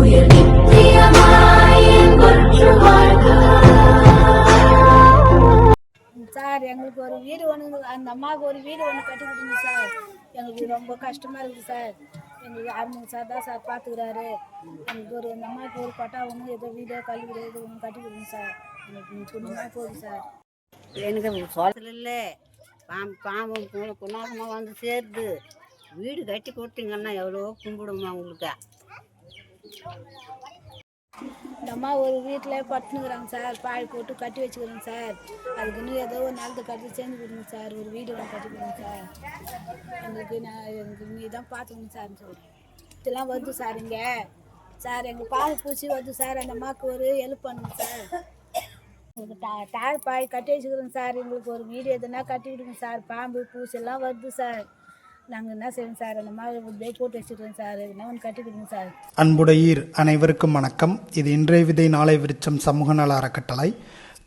Sir எங்களுக்கு ஒரு வீடு ஒன்று, அந்த அம்மாவுக்கு ஒரு வீடு ஒன்று கட்டி கொடுங்க சார். எங்களுக்கு ரொம்ப கஷ்டமாக இருக்குது சார். எங்களுக்கு அருமை சார் தான் சார் பார்த்துக்கிறாரு. எங்களுக்கு ஒரு அந்த அம்மாவுக்கு ஒரு பட்டா ஒன்று, ஏதோ வீடோ கல்வி ஏதோ ஒன்று கட்டி கொடுங்க சார். எனக்கு புண்ணியமாக போகுது சார். எனக்கு சொல்லல இல்லை, பாம்பும் புண்ணாகமாக வந்து சேருது. வீடு கட்டி கொடுத்தீங்கன்னா எவ்வளோ கும்பிடுமா உங்களுக்கு. இந்த அம்மா ஒரு வீட்டில் பட்டுனுக்குறாங்க சார், பாய் போட்டு கட்டி வச்சுக்கிறோங்க சார். அதுக்குன்னு ஏதோ ஒரு நிலத்தை கட்டி செஞ்சு கொடுங்க சார், ஒரு வீடு ஒன்று கட்டி கொடுங்க சார். எனக்கு நீ தான் பார்த்துக்கணும் சார். இதெல்லாம் வருது சார் இங்கே சார், எங்கள் பால் பூச்சி வருது சார். அந்த அம்மாவுக்கு ஒரு ஹெல்ப் பண்ணுங்க சார். உங்களுக்கு தாழ் பாய் கட்டி வச்சுக்கிறோங்க சார். எங்களுக்கு ஒரு வீடு எதுனா கட்டி விடுங்க சார். பாம்பு பூச்சி எல்லாம் வருது சார். நாங்கள் என்ன செய்வோம் சார், அந்த மாதிரி போட்டு வச்சுக்கிறோம் சார். என்ன ஒன்று கட்டி கொடுங்க சார். அன்புடையீர் அனைவருக்கும் வணக்கம். இது இன்றைய விதை நாளை விருச்சம் சமூக நல அறக்கட்டளை,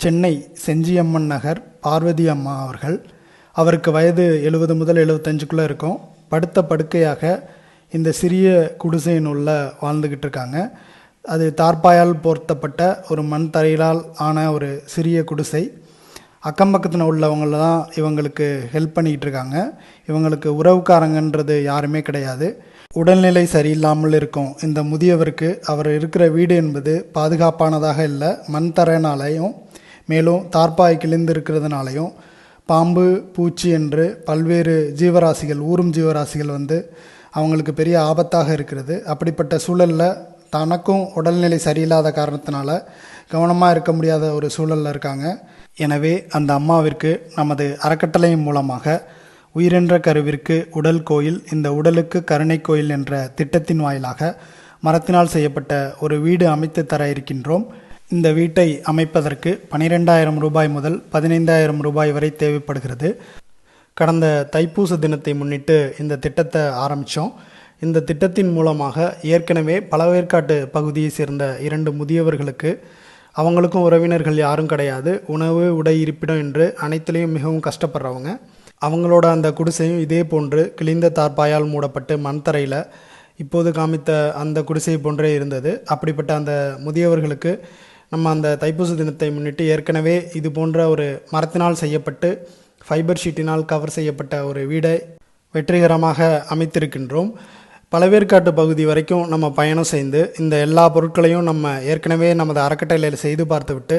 சென்னை செஞ்சியம்மன் நகர் பார்வதி அம்மா அவர்கள். அவருக்கு வயது 70 முதல் 75க்குள்ளே இருக்கும். படுத்த படுக்கையாக இந்த சிறிய குடிசையின் உள்ள வாழ்ந்துக்கிட்டு இருக்காங்க. அது தார்பாயால் போர்த்தப்பட்ட ஒரு மண் தரையிலால் ஆன ஒரு சிறிய குடிசை. அக்கம் பக்கத்தில் உள்ளவங்கள தான் இவங்களுக்கு ஹெல்ப் பண்ணிக்கிட்டு இருக்காங்க. இவங்களுக்கு உறவுக்காரங்கன்றது யாருமே கிடையாது. உடல்நிலை சரியில்லாமல் இருக்கும் இந்த முதியவருக்கு அவர் இருக்கிற வீடு என்பது பாதுகாப்பானதாக இல்லை. மண் தரையினாலையும் மேலும் தார்பாய் கிழிந்து இருக்கிறதுனாலையும் பாம்பு பூச்சி என்று பல்வேறு ஜீவராசிகள், ஊரும் ஜீவராசிகள் வந்து அவங்களுக்கு பெரிய ஆபத்தாக இருக்கிறது. அப்படிப்பட்ட சூழலில் தனக்கும் உடல்நிலை சரியில்லாத காரணத்தினால கவனமாக இருக்க முடியாத ஒரு சூழலில் இருக்காங்க. எனவே அந்த அம்மாவிற்கு நமது அறக்கட்டளையின் மூலமாக உயிரென்ற கருவிற்கு உடல் கோயில், இந்த உடலுக்கு கருணை கோயில் என்ற திட்டத்தின் வாயிலாக மரத்தினால் செய்யப்பட்ட ஒரு வீடு அமைத்து தர இருக்கின்றோம். இந்த வீட்டை அமைப்பதற்கு 12,000 ரூபாய் முதல் 15,000 ரூபாய் வரை தேவைப்படுகிறது. கடந்த தைப்பூச தினத்தை முன்னிட்டு இந்த திட்டத்தை ஆரம்பித்தோம். இந்த திட்டத்தின் மூலமாக ஏற்கனவே பழவேற்காட்டு பகுதியை சேர்ந்த 2 முதியவர்களுக்கு, அவங்களுக்கும் உறவினர்கள் யாரும் கிடையாது, உணவு உடை இருப்பிடம் என்று அனைத்துலேயும் மிகவும் கஷ்டப்படுறவங்க. அவங்களோட அந்த குடிசையும் இதே போன்று கிழிந்த தார்பாயால் மூடப்பட்டு மண் தரையில் இப்போது காமித்த அந்த குடிசை போன்றே இருந்தது. அப்படிப்பட்ட அந்த முதியவர்களுக்கு நம்ம அந்த தைப்பூச தினத்தை முன்னிட்டு ஏற்கனவே இது போன்ற ஒரு மரத்தினால் செய்யப்பட்டு ஃபைபர் ஷீட்டினால் கவர் செய்யப்பட்ட ஒரு வீடை வெற்றிகரமாக அமைத்திருக்கின்றோம். பழவேற்காட்டு பகுதி வரைக்கும் நம்ம பயணம் செய்து இந்த எல்லா பொருட்களையும் நம்ம ஏற்கனவே நமது அறக்கட்டளையில் செய்து பார்த்துவிட்டு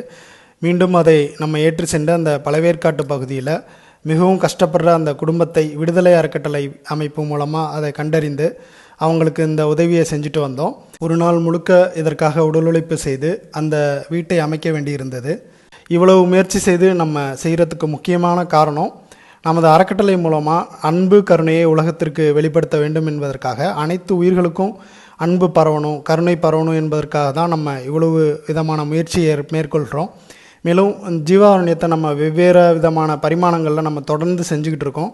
மீண்டும் அதை நம்ம ஏற்று சென்று அந்த பழவேற்காட்டு பகுதியில் மிகவும் கஷ்டப்படுற அந்த குடும்பத்தை விடுதலை அறக்கட்டளை அமைப்பு மூலமாக அதை கண்டறிந்து அவங்களுக்கு இந்த உதவியை செஞ்சுட்டு வந்தோம். ஒரு நாள் முழுக்க இதற்காக உடல் உழைப்பு செய்து அந்த வீட்டை அமைக்க வேண்டியிருந்தது. இவ்வளவு முயற்சி செய்து நம்ம செய்கிறதுக்கு முக்கியமான காரணம், நமது அறக்கட்டளை மூலமாக அன்பு கருணையை உலகத்திற்கு வெளிப்படுத்த வேண்டும் என்பதற்காக, அனைத்து உயிர்களுக்கும் அன்பு பரவணும், கருணை பரவணும் என்பதற்காக தான் நம்ம இவ்வளவு விதமான முயற்சியை மேற்கொள்கிறோம். மேலும் ஜீவாரண்யத்தை நம்ம வெவ்வேறு விதமான பரிமாணங்களில் நம்ம தொடர்ந்து செஞ்சுக்கிட்டு இருக்கோம்.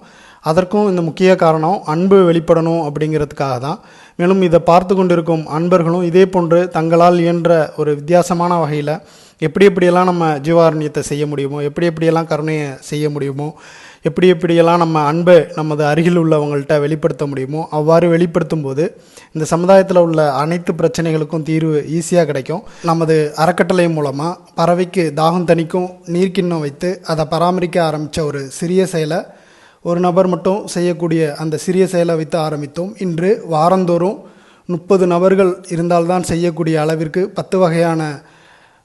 அதற்கும் இந்த முக்கிய காரணம் அன்பு வெளிப்படணும் அப்படிங்கிறதுக்காக தான். மேலும் இதை பார்த்து கொண்டிருக்கும் அன்பர்களும் இதே போன்று தங்களால் இயன்ற ஒரு வித்தியாசமான வகையில் எப்படியெல்லாம் நம்ம ஜீவாரண்யத்தை செய்ய முடியுமோ, எப்படியெல்லாம் கருணையை செய்ய முடியுமோ, எப்படியெல்லாம் நம்ம அன்பை நமது அருகில் உள்ளவங்கள்ட்ட வெளிப்படுத்த முடியுமோ அவ்வாறு வெளிப்படுத்தும் போது இந்த சமுதாயத்தில் உள்ள அனைத்து பிரச்சனைகளுக்கும் தீர்வு ஈஸியாக கிடைக்கும். நமது அறக்கட்டளை மூலமாக பறவைக்கு தாகம் தணிக்கும் நீர்க்கிண்ணம் வைத்து அதை பராமரிக்க ஆரம்பித்த ஒரு சிறிய செயலை ஒரு நபர் மட்டும் செய்யக்கூடிய அந்த சிறிய செயலை வைத்து ஆரம்பித்தோம். இன்று வாரந்தோறும் 30 நபர்கள் இருந்தால்தான் செய்யக்கூடிய அளவிற்கு 10 வகையான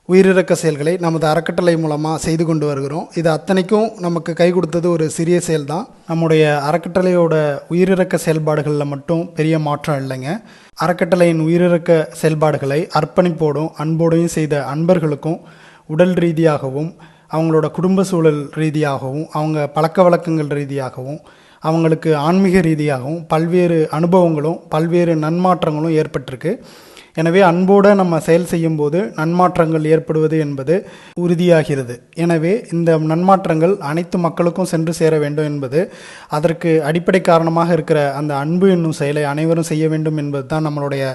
உயிரிறக்க செயல்களை நமது அறக்கட்டளை மூலமாக செய்து கொண்டு வருகிறோம். இது அத்தனைக்கும் நமக்கு கை கொடுத்தது ஒரு சிறிய செயல் தான். நம்முடைய அறக்கட்டளையோட உயிரிறக்க செயல்பாடுகளில் மட்டும் பெரிய மாற்றம் இல்லைங்க. அறக்கட்டளையின் உயிரிறக்க செயல்பாடுகளை அர்ப்பணிப்போடும் அன்போடையும் செய்த அன்பர்களுக்கும் உடல் ரீதியாகவும் அவங்களோட குடும்ப சூழல் ரீதியாகவும் அவங்க பழக்க வழக்கங்கள் ரீதியாகவும் அவங்களுக்கு ஆன்மீக ரீதியாகவும் பல்வேறு அனுபவங்களும் பல்வேறு நன்மாற்றங்களும் ஏற்பட்டிருக்கு. எனவே அன்போடு நம்ம செயல் செய்யும்போது நன்மாற்றங்கள் ஏற்படுவது என்பது உறுதியாகிறது. எனவே இந்த நன்மாற்றங்கள் அனைத்து மக்களுக்கும் சென்று சேர வேண்டும் என்பது, அதற்கு அடிப்படை காரணமாக இருக்கிற அந்த அன்பு என்னும் செயலை அனைவரும் செய்ய வேண்டும் என்பது தான் நம்மளுடைய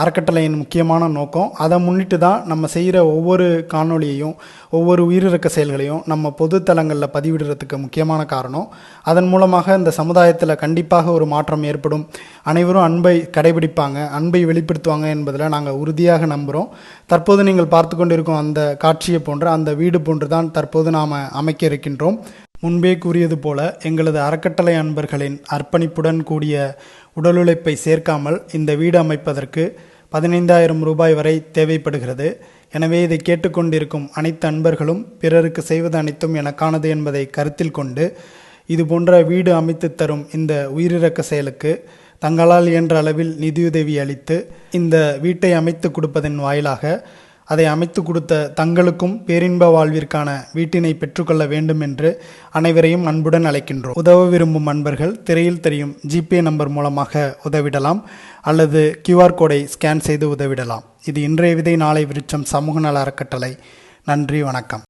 அறக்கட்டளையின் முக்கியமான நோக்கம். அதை முன்னிட்டு தான் நம்ம செய்கிற ஒவ்வொரு காணொளியையும் ஒவ்வொரு உயிரிறக்க செயல்களையும் நம்ம பொது தளங்களில் பதிவிடுறதுக்கு முக்கியமான காரணம். அதன் மூலமாக இந்த சமுதாயத்தில் கண்டிப்பாக ஒரு மாற்றம் ஏற்படும், அனைவரும் அன்பை கடைபிடிப்பாங்க, அன்பை வெளிப்படுத்துவாங்க என்பதில் நாங்கள் உறுதியாக நம்புகிறோம். தற்போது நீங்கள் பார்த்து கொண்டிருக்கும் அந்த காட்சியை போன்ற அந்த வீடு போன்று தான் தற்போது நாம் அமைக்க இருக்கின்றோம். முன்பே கூறியது போல எங்களது அறக்கட்டளை அன்பர்களின் அர்ப்பணிப்புடன் கூடிய உடல் உழைப்பை சேர்க்காமல் இந்த வீடு அமைப்பதற்கு 15,000 ரூபாய் வரை தேவைப்படுகிறது. எனவே இதை கேட்டுக்கொண்டிருக்கும் அனைத்து அன்பர்களும் பிறருக்கு செய்வது அனைத்தும் எனக்கானது என்பதை கருத்தில் கொண்டு இது போன்ற வீடு அமைத்து தரும் இந்த உயிரிரக்க செயலுக்கு தங்களால் இயன்ற அளவில் நிதியுதவி அளித்து இந்த வீட்டை அமைத்து கொடுப்பதன் வாயிலாக அதை அமைத்து கொடுத்த தங்களுக்கும் பேரின்ப வாழ்விற்கான வீட்டினை பெற்றுக்கொள்ள வேண்டும் என்று அனைவரையும் அன்புடன் அழைக்கின்றோம். உதவ விரும்பும் அன்பர்கள் திரையில் தெரியும் ஜிபே நம்பர் மூலமாக உதவிடலாம் அல்லது QR கோடை ஸ்கேன் செய்து உதவிடலாம். இது இன்றைய விதை நாளை விருட்சம் சமூக நல அறக்கட்டளை. நன்றி, வணக்கம்.